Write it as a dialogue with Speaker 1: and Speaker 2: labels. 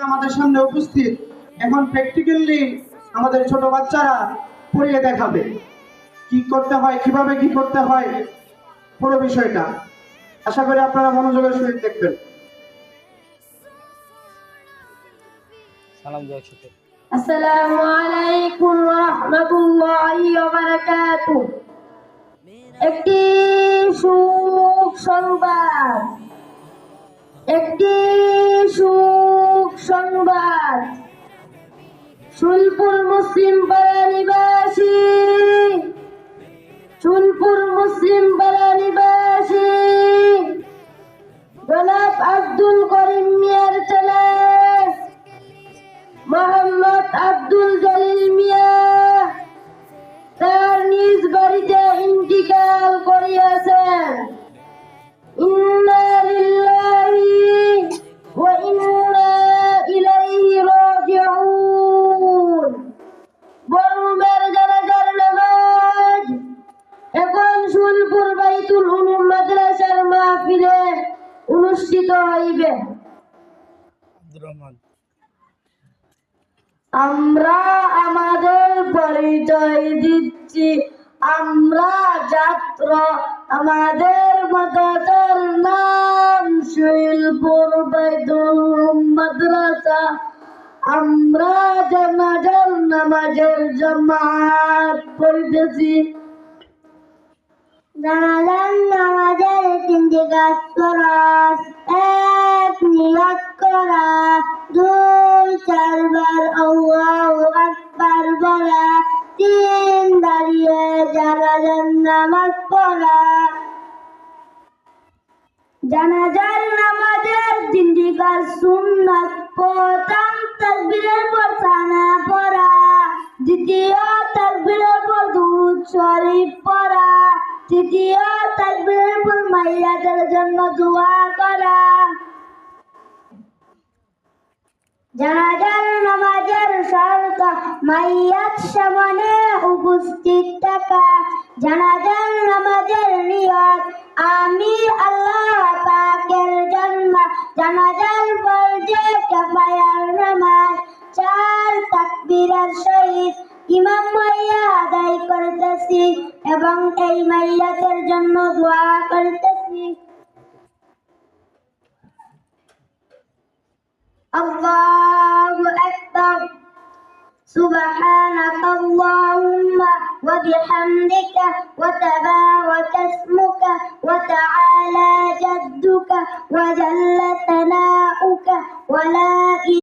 Speaker 1: আমাদের সামনে উপস্থিত। এখন প্র্যাকটিক্যালি আমাদের ছোট বাচ্চারা পড়িয়ে দেখাবে কি করতে হয়, কিভাবে কি করতে হয়, পুরো বিষয়টা। আশা করি আপনারা মনোযোগের সহিত দেখবেন।
Speaker 2: আসসালামু আলাইকুম ওয়া রাহমাতুল্লাহি ওয়া বারাকাতুহু। একটি সুখ সংবাদ শুলপুর মুসলিম পাড়া নিবাসী জনাব আব্দুল করিম মিয়ার ছেলে মোহাম্মদ আব্দুল জলিল মিয়া তার নিজ বাড়িতে ইন্তিকাল করিয়াছেন। ইন্না লিল্লাহি ওয়া ইন্না ইলাইহি রাজিউন। মরহুমের জানাজার নামাজ এখন শুলপুর বাইতুল উলুম মাদ্রাসার মাহফিলে অনুষ্ঠিত হইবে। আমরা আমাদের পরিচয় দিচ্ছি, আমরা ছাত্র, আমাদের মাদ্রাসার নাম শুলপুর বাইতুল উলুম মাদ্রাসা। আমরা জানাজার নামাজের জামাত পড়িতেছি। জানাজার নামাজের তিনটি কাজ ফরজ। এক, নিয়ত করা। দুই, চারবার আল্লাহু আকবার বলা। তিন, দাঁড়িয়ে জানাজার নামাজ পড়া। জানাজার নামাজের তিনটি কাজ সুন্নাত। প্রথম, তাকবীরের পর সানা পড়া। দ্বিতীয়, তাকবীরের পর দুরূদ শরীফ পড়া। তৃতীয়, তাকবীরের পর মাইয়াতের জন্য দোয়া করা। জানাজার নামাজের শর্ত: মাইয়াত সামনে উপস্থিত থাকা। জানাজার নামাজের নিয়ত: আমি আল্লাহ পাকের জন্য। জানাজার ফরজে কিফায়ার নামাজ। 4, তাকবীরের সহিত ইমাম মাইয়া আদায় করতেছি এবং এই মাইয়াতের জন্য দোয়া করতেছি। আল্লাহু আকবার। সুবহানাক আল্লাহুম্মা ওয়া বিহামদিকা ওয়া তাবারাকা ইসমুকা ওয়া তাআলা জাদ্দুকা ওয়া জাল্লা সানাউকা ওয়া লা